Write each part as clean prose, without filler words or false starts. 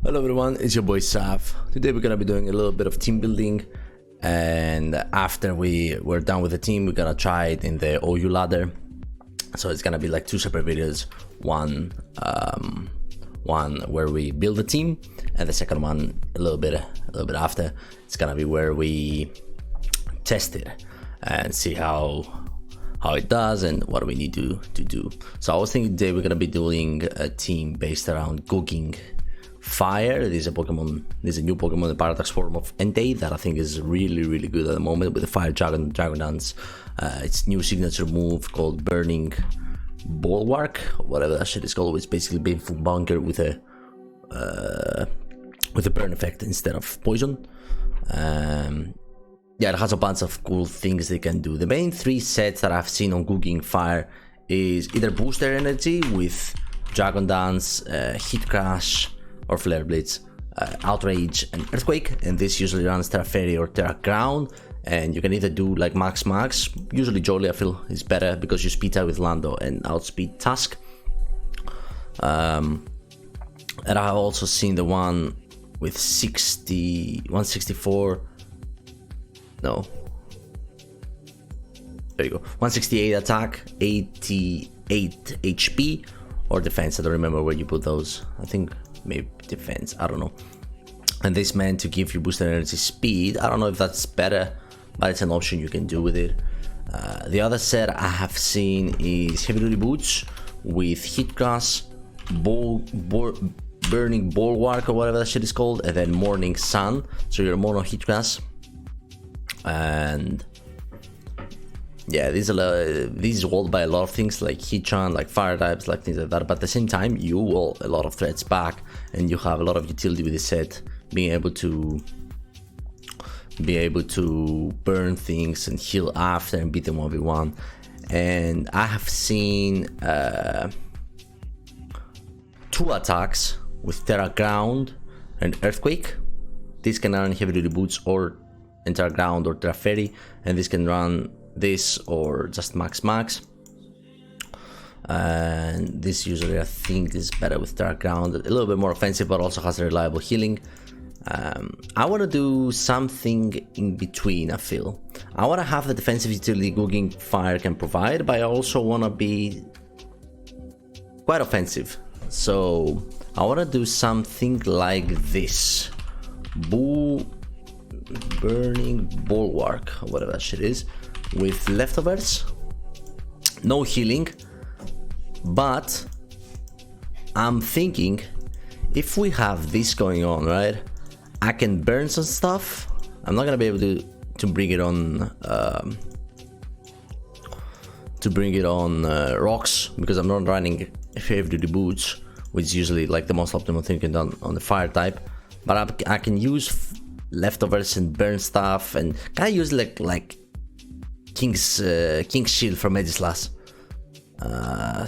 Hello everyone, it's your boy Saf. Today we're gonna be doing a little bit of team building, and after we're done with the team, we're gonna try it in the OU ladder. So it's gonna be like two separate videos. One where we build the team, and the second one a little bit after. It's gonna be where we test it and see how it does and what we need to do. So I was thinking today we're gonna be doing a team based around GOUGING Fire. This is a new Pokemon, the Paradox form of Entei that I think is really good at the moment with the Fire Dragon Dance. Its new signature move called Burning Bulwark, whatever that shit is called. It's basically Baneful Bunker with a burn effect instead of poison. Yeah, it has a bunch of cool things they can do. The main three sets that I've seen on GOUGING Fire is either Booster Energy with Dragon Dance, Heat Crash, or Flare Blitz, Outrage, and Earthquake, and this usually runs Terra Fairy or Terra Ground. And you can either do like Max. Usually Jolly I feel is better because you speed out with Lando and outspeed Tusk. And I've also seen the one with 164. No. There you go. 168 attack, 88 HP, or defense. I don't remember where you put those. I think maybe defense. I don't know. And this meant to give you boosted energy speed. I don't know if that's better, but it's an option you can do with it. The other set I have seen is Heavy Duty Boots with Heat Grass, Burning Bulwark or whatever that shit is called, and then Morning Sun. So you're mono Heat Grass. And yeah, these is walled by a lot of things like Heatran, like fire types, like things like that. But at the same time, you wall a lot of threats back, and you have a lot of utility with this set, being able to burn things and heal after and beat them 1v1. And I have seen 2 attacks with Terra Ground and Earthquake. This can run Heavy Duty Boots or Terra Ground or Terra Fairy, and this can run this or just Max. And this usually I think is better with Terra Ground, a little bit more offensive but also has a reliable healing. I want to do something in between. I feel I want to have the defensive utility GOUGING Fire can provide, but I also want to be quite offensive. So I want to do something like this: Burning Bulwark, whatever that shit is, with leftovers, no healing. But I'm thinking if we have this going on, right, I can burn some stuff. I'm not gonna be able to bring it on rocks because I'm not running Heavy Duty Boots, which is usually like the most optimal thing you can do on the fire type. But I can use leftovers and burn stuff, and can I use like King's Shield from Aegislash.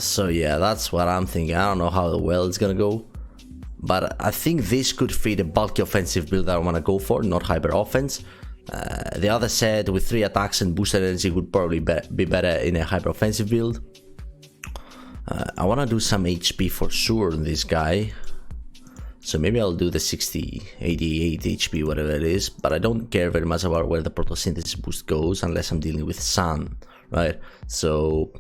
So yeah, that's what I'm thinking. I don't know how well it's gonna go, but I think this could fit a bulky offensive build that I want to go for, not hyper offense. The other set with 3 attacks and boosted energy would probably be better in a hyper offensive build. I want to do some HP for sure on this guy, so maybe I'll do the 60, 88 HP, whatever it is, but I don't care very much about where the photosynthesis boost goes unless I'm dealing with sun, right? So,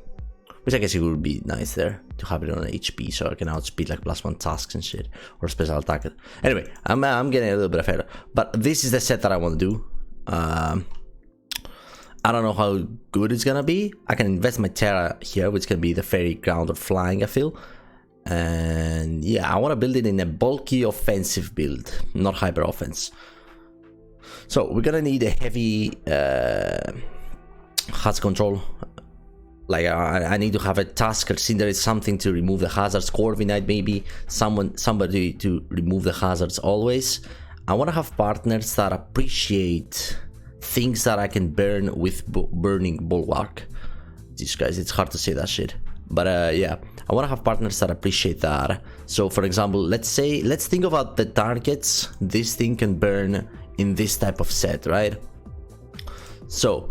which I guess it would be nice there to have it on HP so I can outspeed like +1 tasks and shit, or special attack. Anyway, I'm getting a little bit ahead, but this is the set that I want to do. I don't know how good it's gonna be. I can invest my Terra here, which can be the Fairy, Ground, or Flying, I feel. And yeah, I want to build it in a bulky offensive build, not hyper offense. So we're gonna need a heavy hazard control. Like I need to have a task or Cinder is something to remove the hazards. Corviknight maybe, somebody to remove the hazards always. I want to have partners that appreciate things that I can burn with Burning Bulwark. Jesus Christ, it's hard to say that shit. But yeah, I want to have partners that appreciate that. So for example, let's think about the targets this thing can burn in this type of set, right? So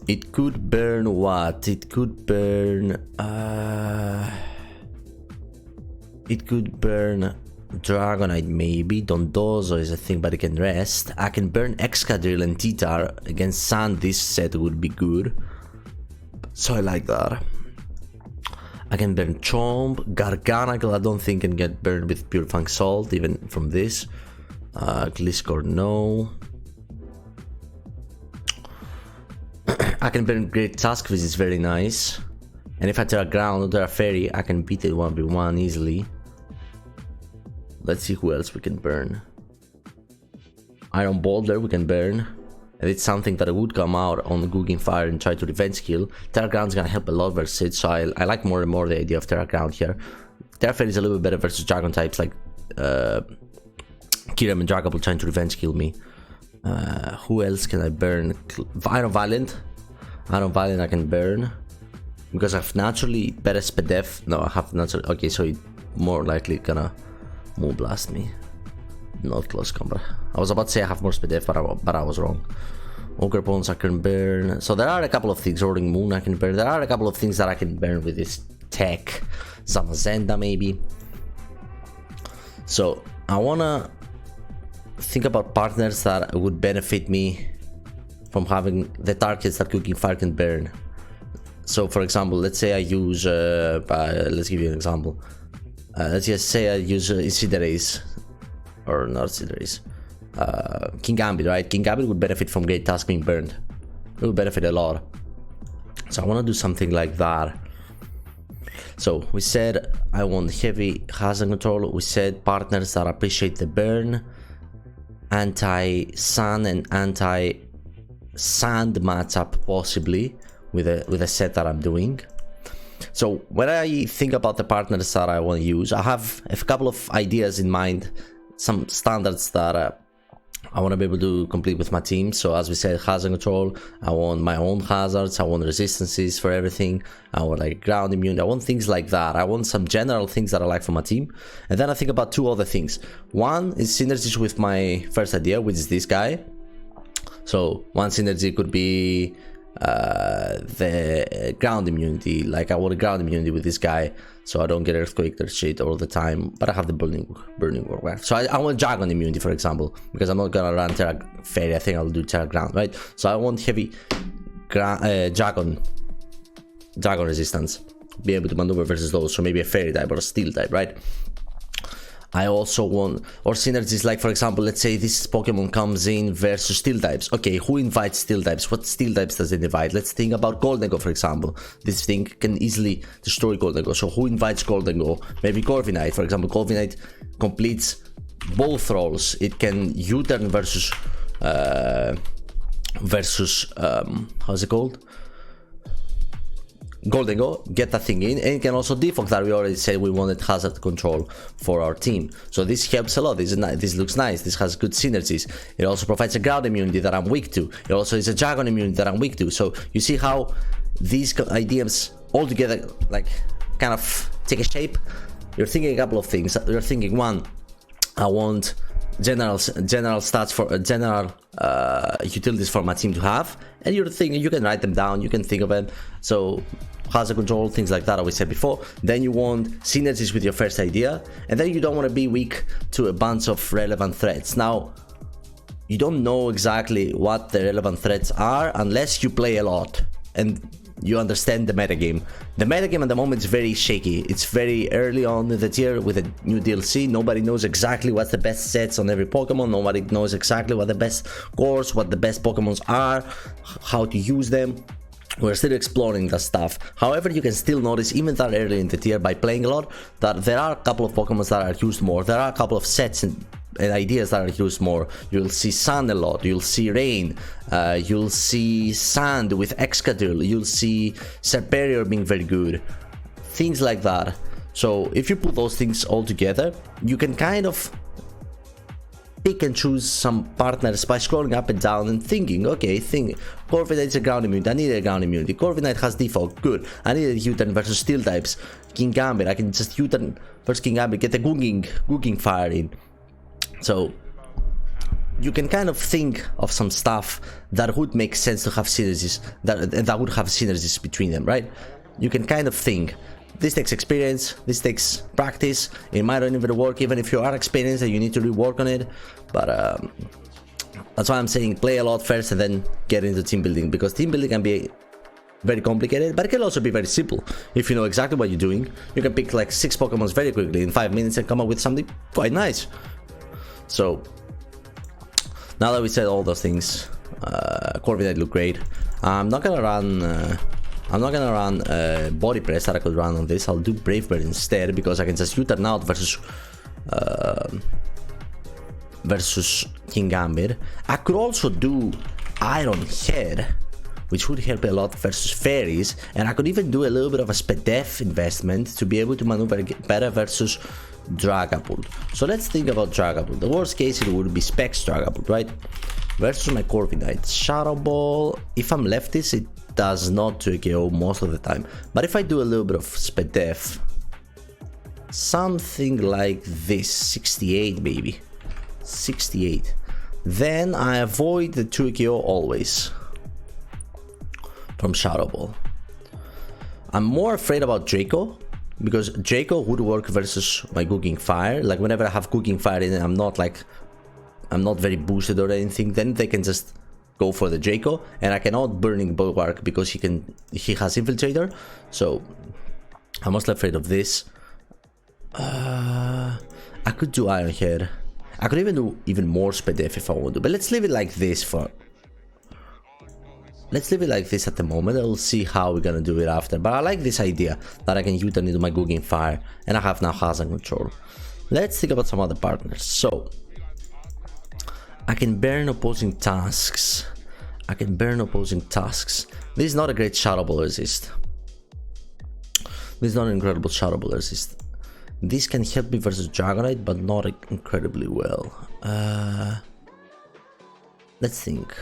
it could burn what? It could burn Dragonite maybe. Dondozo is a thing, but it can rest. I can burn Excadrill and Titar. Against Sand, this set would be good. So I like that. I can burn Chomp. Garganacl I don't think can get burned with Pure Fang Salt, even from this. Gliscor, no. I can burn Great Tusk, which is very nice. And if I Terra Ground or Terra Fairy, I can beat it 1v1 easily. Let's see who else we can burn. Iron Boulder we can burn. And it's something that would come out on GOUGING Fire and try to revenge kill. Terra Ground's gonna help a lot versus it, so I like more and more the idea of Terra Ground here. Terra Fairy is a little bit better versus Dragon types like Kyurem and Dragapult trying to revenge kill me. Who else can I burn? Iron Valiant. Iron Valiant I can burn. Because I have naturally better Spadef. No, I have naturally. Okay, so it more likely gonna Moonblast me. Not close combat. I was about to say I have more Spadef, but I was wrong. Ogre Bones I can burn. So there are a couple of things. Roaring Moon I can burn. There are a couple of things that I can burn with this tech. Zamazenda maybe. So I wanna think about partners that would benefit me from having the targets that GOUGING Fire can burn. So for example, let's say I use let's give you an example. Let's just say I use Incinerate, or not Incinerate, Kingambit, right? Kingambit would benefit from Great Tusk being burned. It would benefit a lot. So I want to do something like that. So we said I want heavy hazard control. We said partners that appreciate the burn, anti-sun and anti-sand matchup possibly with a set that I'm doing. So when I think about the partners that I want to use, I have a couple of ideas in mind, some standards that I want to be able to complete with my team. So as we said, hazard control, I want my own hazards, I want resistances for everything, I want like ground immunity, I want things like that. I want some general things that I like for my team. And then I think about two other things. One is synergies with my first idea, which is this guy. So one synergy could be the ground immunity. Like I want a ground immunity with this guy, so I don't get earthquake or shit all the time, but I have the burning work. So I want dragon immunity, for example, because I'm not gonna run Terra Fairy. I think I'll do Terra Ground, right? So I want heavy dragon resistance, be able to maneuver versus those. So maybe a fairy type or a steel type, right? I also want, or synergies like, for example, let's say this Pokemon comes in versus steel types. Okay, who invites steel types? What steel types does it invite? Let's think about Goldengo, for example. This thing can easily destroy Goldengo. So who invites Goldengo? Maybe Corviknight, for example. Corviknight completes both roles. It can U-turn versus how's it called? Goldengo, get that thing in, and it can also defog that we already said we wanted hazard control for our team. So this helps a lot. This looks nice. This has good synergies. It also provides a ground immunity that I'm weak to. It also is a dragon immunity that I'm weak to. So you see how these ideas all together like kind of take a shape. You're thinking a couple of things. You're thinking, one, I want general stats for general utilities for my team to have, and you're thinking, you can write them down, you can think of them. So hazard control, things like that, as we said before. Then you want synergies with your first idea, and then you don't want to be weak to a bunch of relevant threats. Now you don't know exactly what the relevant threats are unless you play a lot and you understand the metagame. The metagame at the moment is very shaky. It's very early on in the tier with a new DLC. Nobody knows exactly what's the best sets on every Pokemon. Nobody knows exactly what the best cores, what the best Pokemons are, how to use them. We're still exploring that stuff. However, you can still notice, even that early in the tier, by playing a lot, that there are a couple of Pokemon that are used more. There are a couple of sets and ideas that are used more. You'll see Sun a lot, you'll see Rain, you'll see Sand with Excadrill, you'll see Serperior being very good, things like that. So if you put those things all together, you can kind of pick and choose some partners by scrolling up and down and thinking, okay, Corviknight's a ground immunity, I need a ground immunity. Corviknight has defog, good. I need a U-turn versus steel types. Kingambit, I can just U-turn versus Kingambit, get the GOUGING Fire in. So you can kind of think of some stuff that would make sense to have synergies, that would have synergies between them, right? You can kind of think. This takes experience, this takes practice. It might not even work even if you are experienced and you need to rework on it. But that's why I'm saying play a lot first and then get into team building, because team building can be very complicated, but it can also be very simple. If you know exactly what you're doing, you can pick like 6 Pokemons very quickly in 5 minutes and come up with something quite nice. So now that we said all those things, Corviknight look great. I'm not gonna run body press that I could run on this. I'll do Brave Bird instead, because I can just U-turn out versus Kingambit. I could also do Iron Head, which would help a lot versus fairies, and I could even do a little bit of a Spadef investment to be able to maneuver better versus Dragapult. So let's think about Dragapult. The worst case, it would be Specs Dragapult, right? Versus my Corviknight. Shadow Ball, if I'm leftist, it does not 2KO most of the time. But if I do a little bit of Spadef, something like this, 68 maybe, 68, then I avoid the 2KO always from Shadow Ball. I'm more afraid about Draco, because Draco would work versus my Gouging Fire. Like whenever I have Gouging Fire in it, I'm not very boosted or anything, then they can just go for the Draco, and I cannot Burning Bulwark because he has Infiltrator. So I'm mostly afraid of this. I could do Iron Head. I could even do even more Spadef if I want to, but let's leave it like this at the moment. I'll see how we're gonna do it after, but I like this idea that I can U-turn into my Gouging Fire, and I have now Hazard control. Let's think about some other partners. So I can burn opposing tasks. This is not a great Shadow Ball resist. This is not an incredible Shadow Ball resist. This can help me versus Dragonite, but not incredibly well. Let's think.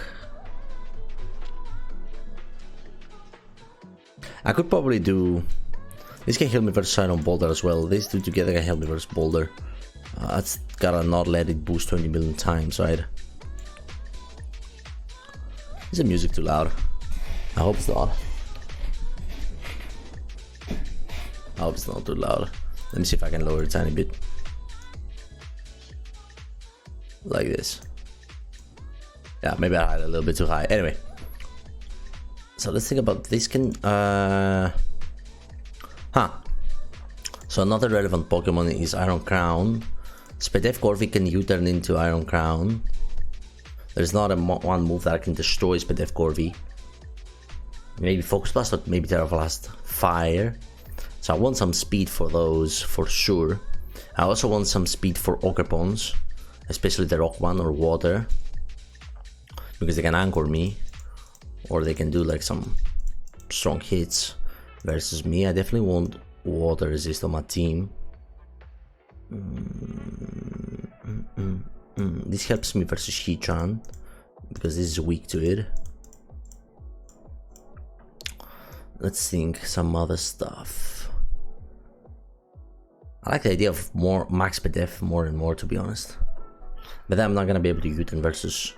I could probably do... This can help me versus Iron Boulder as well. These two together can help me versus Boulder. That's gotta not let it boost 20 million times, right? Is the music too loud? I hope it's not. I hope it's not too loud. Let me see if I can lower it a tiny bit. Like this. Yeah, maybe I had it a little bit too high. Anyway. So let's think about this. So another relevant Pokemon is Iron Crown. Spadef Corvi can U-turn into Iron Crown. There's not one move that I can destroy Spadef Corvi. Maybe Focus Blast, or maybe Terra Blast Fire. So I want some speed for those for sure. I also want some speed for Ogerpons, especially the Rock one or Water, because they can anchor me, or they can do like some strong hits versus me. I definitely want Water resist on my team. This helps me versus Heatran, because this is weak to it. Let's think some other stuff. I like the idea of more max Spadef more and more, to be honest. But then I'm not gonna be able to U-turn versus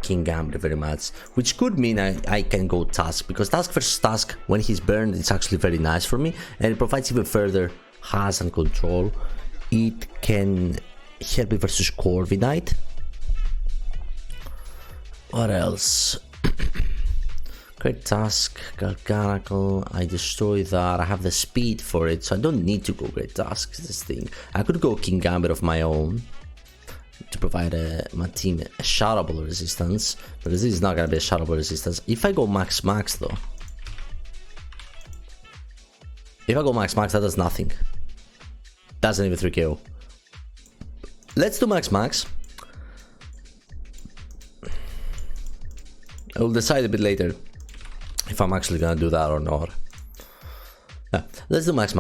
Kingambit very much, which could mean I can go Task, because Task versus Task, when he's burned, it's actually very nice for me, and it provides even further hazard control. It can help me versus Corviknight. What else? Great Task, Garganacle, I destroy that. I have the speed for it, so I don't need to go Great Task. This thing, I could go Kingambit of my own to provide my team a Shadow Ball resistance, but this is not gonna be a Shadow Ball resistance. If I go Max though, that does nothing. Doesn't even 3KO. Let's do Max. I will decide a bit later if I'm actually gonna do that or not. Yeah, let's do Max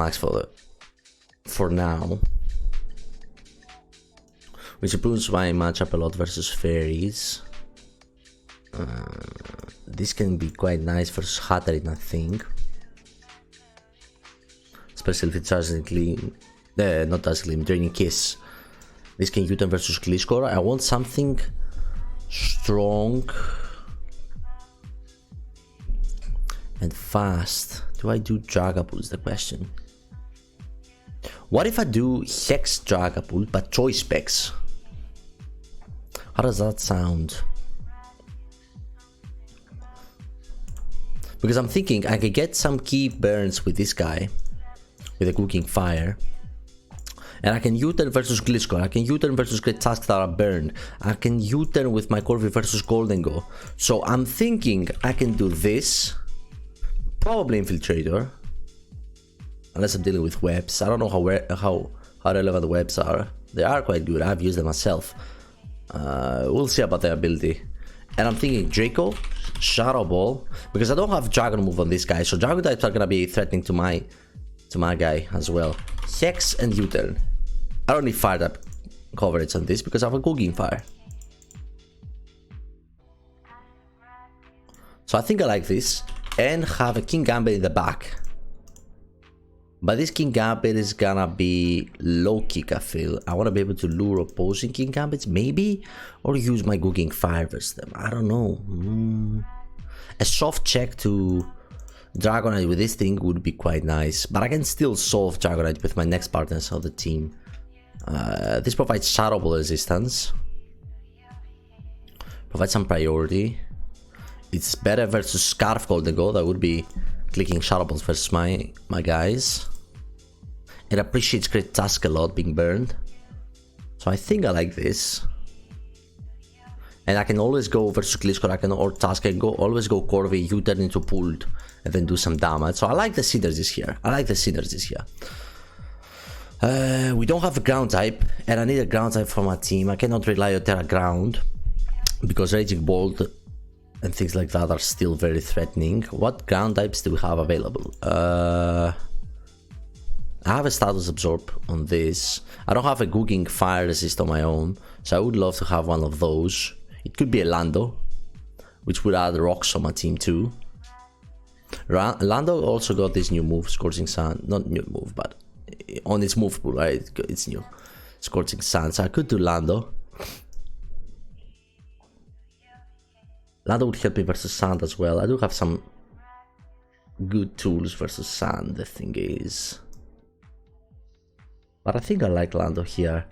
for now, which improves my matchup a lot versus fairies. This can be quite nice versus Hatterin, I think, especially if it doesn't clean. Not does clean, Draining Kiss. This can U-turn versus Gliscor. I want something strong and fast. Do I do Dragapult is the question. What if I do Hex Dragapult but choice specs? How does that sound? Because I'm thinking I could get some key burns with this guy, with a Gouging Fire. And I can U-turn versus Gliscor, I can U-turn versus Great Tusk that are burned. I can U-turn with my Corvi versus Golden Go. So I'm thinking I can do this. Probably Infiltrator. Unless I'm dealing with webs. I don't know how relevant the webs are. They are quite good, I've used them myself. We'll see about their ability. And I'm thinking Draco, Shadow Ball, because I don't have Dragon move on this guy, so Dragon types are gonna be threatening to my guy as well. Hex and U-turn. I don't need fire type coverage on this because I have a Gouging Fire. So I think I like this and have a King Gambit in the back. But this King Gambit is gonna be low kick, I feel. I want to be able to lure opposing King Gambits, maybe? Or use my Gouging Fire versus them. I don't know. A soft check to Dragonite with this thing would be quite nice. But I can still solve Dragonite with my next partners of the team. This provides Shadow Ball resistance. Provides some priority. It's better versus Scarf Golden Go. That would be clicking Shadow Balls versus my guys. It appreciates Great Tusk a lot being burned. So I think I like this. And I can always go versus Gliscor, or Tusk, I can always go Corvi, U-turn into pulled, and then do some damage. So I like the synergies here. We don't have a ground type, and I need a ground type for my team. I cannot rely on Terra Ground, because Raging Bolt and things like that are still very threatening. What ground types do we have available? I have a Status Absorb on this. I don't have a Gouging Fire resist on my own, so I would love to have one of those. It could be a Lando, which would add rocks on my team too. Lando also got this new move, Scorching Sun. Not new move, but on its move pool, right? It's new. Scorching Sun, so I could do Lando. Lando would help me versus Sand as well. I do have some good tools versus Sand, the thing is. But I think I like Lando here.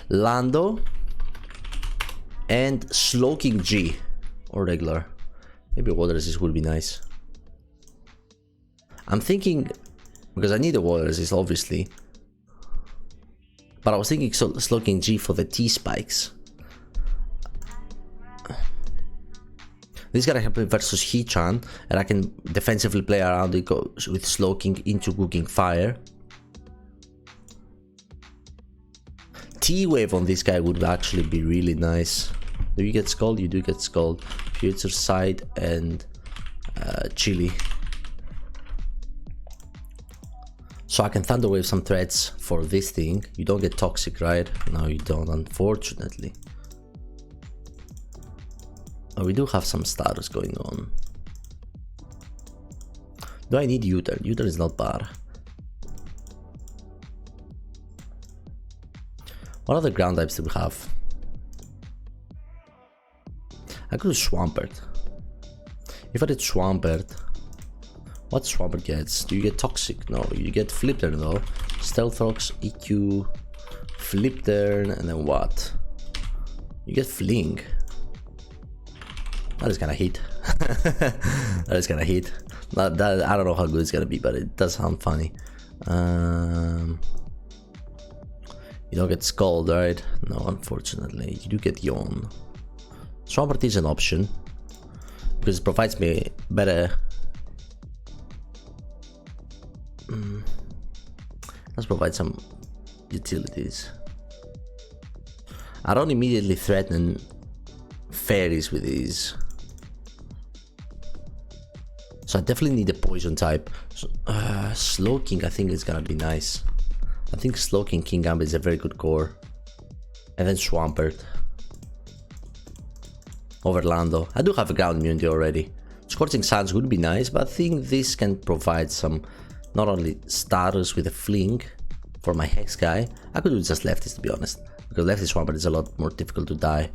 Lando and Slowking G or regular. Maybe Water Resist would be nice. I'm thinking, because I need a Water Resist obviously. But I was thinking Slowking G for the T-Spikes. This is gonna help me versus Hichan, and I can defensively play around it with Slowking into Gouging Fire. T-Wave on this guy would actually be really nice. Do you get Scald? You do get Scald. Future Sight and Chili. So I can Thunder Wave some threats for this thing. You don't get Toxic, right? No, you don't, unfortunately. Oh, we do have some status going on. Do I need U-turn? U-turn is not bad. What other ground types do we have? I could do Swampert. If I did Swampert, what Swampert gets? Do you get Toxic? No, you get Flip Turn though. Stealth Rocks, EQ, Flip Turn, and then what? You get Fling. That is gonna hit. That is gonna hit. I don't know how good it's gonna be, but it does sound funny. You don't get Scald, right? No, unfortunately. You do get Yawn. Swampert is an option because it provides me better. Let's provide some utilities. I don't immediately threaten fairies with these. So I definitely need a poison type. So, Slowking I think is gonna be nice. I think Slowking King Gambit is a very good core. And then Swampert. Over Lando. I do have a ground immunity already. Scorching Sands would be nice, but I think this can provide some not only status with a fling for my Hex guy. I could do just lefties to be honest. Because lefty Swampert is a lot more difficult to die.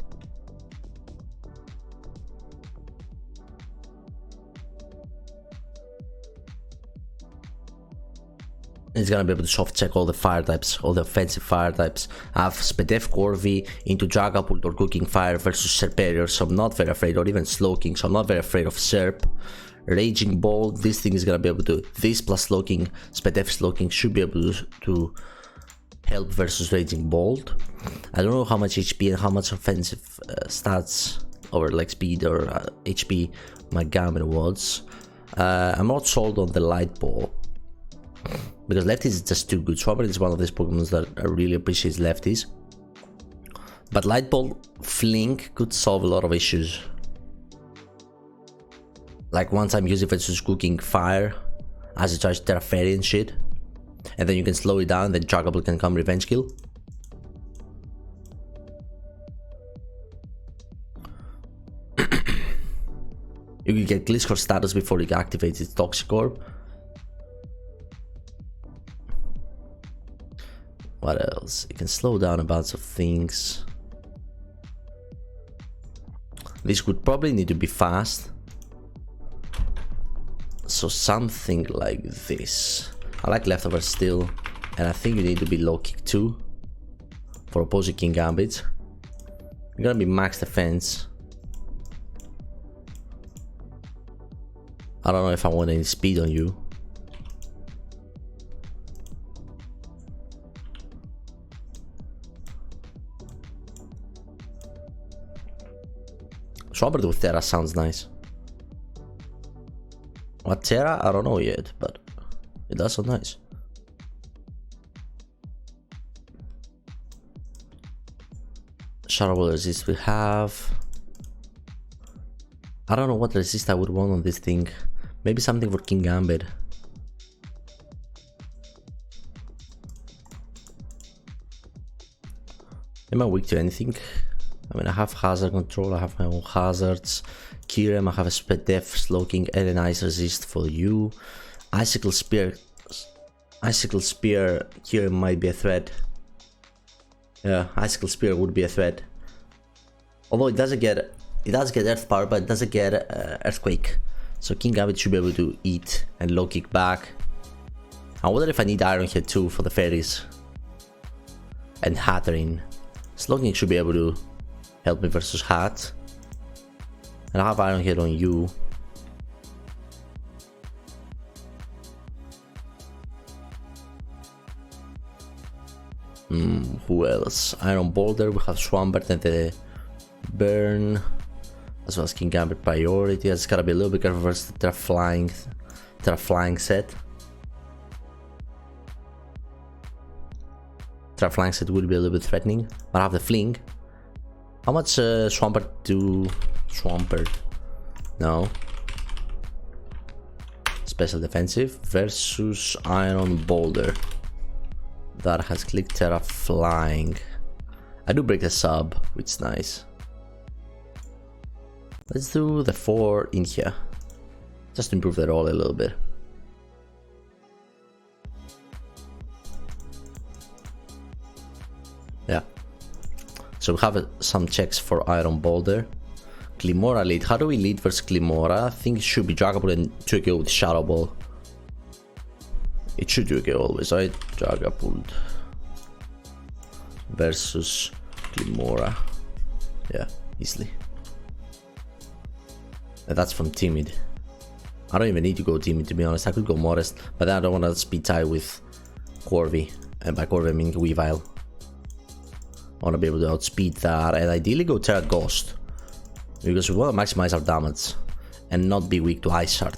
It's gonna be able to soft check all the fire types, all the offensive fire types. I have Spedef Corvi into Dragapult or Gouging Fire versus Serperior, so I'm not very afraid, or even Slowking, so I'm not very afraid of Serp. Raging Ball, this thing is gonna be able to, this plus Slowking, Spedef Slowking should be able to help versus Raging Bolt. I don't know how much HP and how much offensive stats over like speed or HP my Gamer was. I'm not sold on the Light Ball, because lefties is just too good. Swampert is one of these Pokemon that I really appreciate lefties. But Light Ball Fling could solve a lot of issues. Like one time use it versus Gouging Fire as it tries Terra Fairy and shit. And then you can slow it down, then Dragapult can come revenge kill. You can get Gliscor status before it activates its Toxic Orb. What else? It can slow down a bunch of things. This would probably need to be fast. So something like this. I like Leftover still. And I think you need to be low kick too. For opposing King Gambit. You're gonna be max defense. I don't know if I want any speed on you. Swampert with Terra sounds nice. What Terra? I don't know yet, but it does sound nice. Shadow Ball resist we have. I don't know what resist I would want on this thing. Maybe something for King Gambit. Am I weak to anything? I mean, I have hazard control, I have my own hazards. Kirem, I have a Spedef, Slowking, and an Ice Resist for you. Icicle Spear. Icicle Spear, Kirem might be a threat. Yeah, Icicle Spear would be a threat. Although it does get Earth Power, but it doesn't get Earthquake. So King Gambit should be able to eat and low kick back. I wonder if I need Iron Head too for the fairies. And Hatterene. Slowking should be able to help me versus Hat. And I have Iron Head on you. Who else? Iron Boulder, we have Swampert and the Burn. As well as King Gambit priority. I just gotta be a little bit careful versus the Terra Flying set. Terra Flying set would be a little bit threatening. But I have the Fling. How much Swampert do... Swampert. No. Special defensive versus Iron Boulder. That has clicked Terra Flying. I do break the sub, which is nice. Let's do the 4 in here. Just to improve the roll a little bit. Yeah. So we have some checks for Iron Boulder. Glimora lead. How do we lead versus Glimora? I think it should be Dragapult and 2K with Shadow Ball. It should 2K always, right? Dragapult versus Glimora. Yeah, easily. And that's from Timid. I don't even need to go Timid, to be honest. I could go Modest, but then I don't want to speed tie with Corvi. And by Corvi I mean Weavile. I want to be able to outspeed that and ideally go Terra Ghost. Because we want to maximize our damage and not be weak to Ice Shard.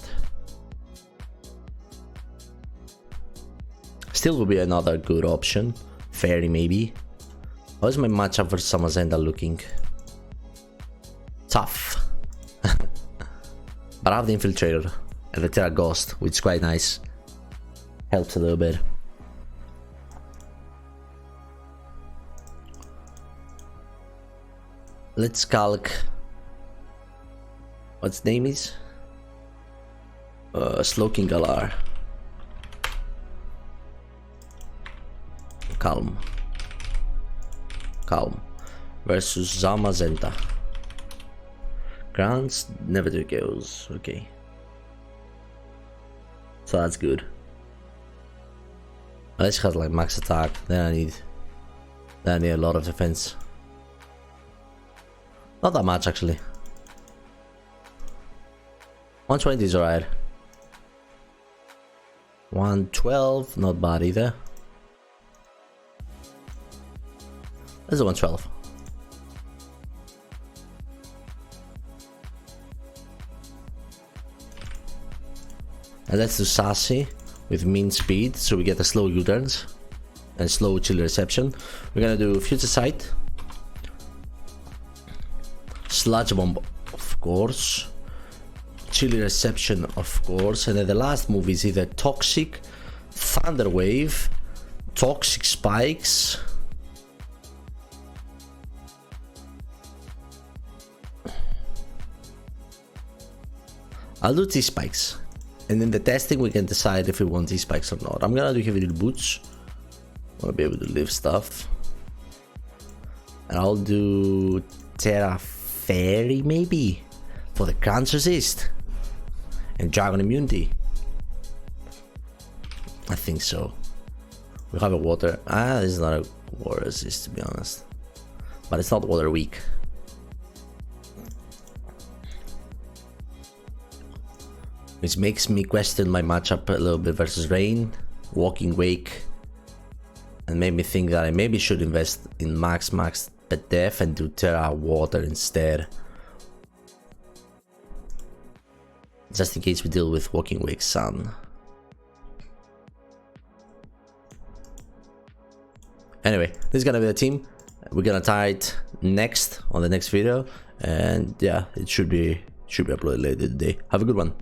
Still will be another good option. Fairy maybe. How is my matchup versus Zamazenta looking? Tough. But I have the Infiltrator and the Terra Ghost, which is quite nice. Helps a little bit. Let's calc. What's name is? Slowking Galar. Calm. Calm. Versus Zamazenta. Grants never do kills. Okay. So that's good. Unless he has like max attack, then I need a lot of defense. Not that much actually. 120 is alright. 112, not bad either. Let's do 112. And let's do Sassy with mean speed, so we get a slow U-turns and slow chill reception. We're gonna do Future Sight, Sludge Bomb, of course, Chilly Reception, of course, and then the last move is either Toxic, Thunder Wave, Toxic Spikes, I'll do T-Spikes, and in the testing we can decide if we want T-Spikes or not. I'm gonna do Heavy Duty Boots, I wanna be able to lift stuff, and I'll do Terra Fairy maybe for the Crunch Resist and Dragon Immunity. I think so. We have a water. This is not a water resist to be honest, but it's not water weak. Which makes me question my matchup a little bit versus Rain, Walking Wake, and made me think that I maybe should invest in max at def and do Terra Water instead. Just in case we deal with Walking Wake Sun. Anyway, this is gonna be the team. We're gonna tie it next on the next video, and yeah, it should be uploaded later today. Have a good one.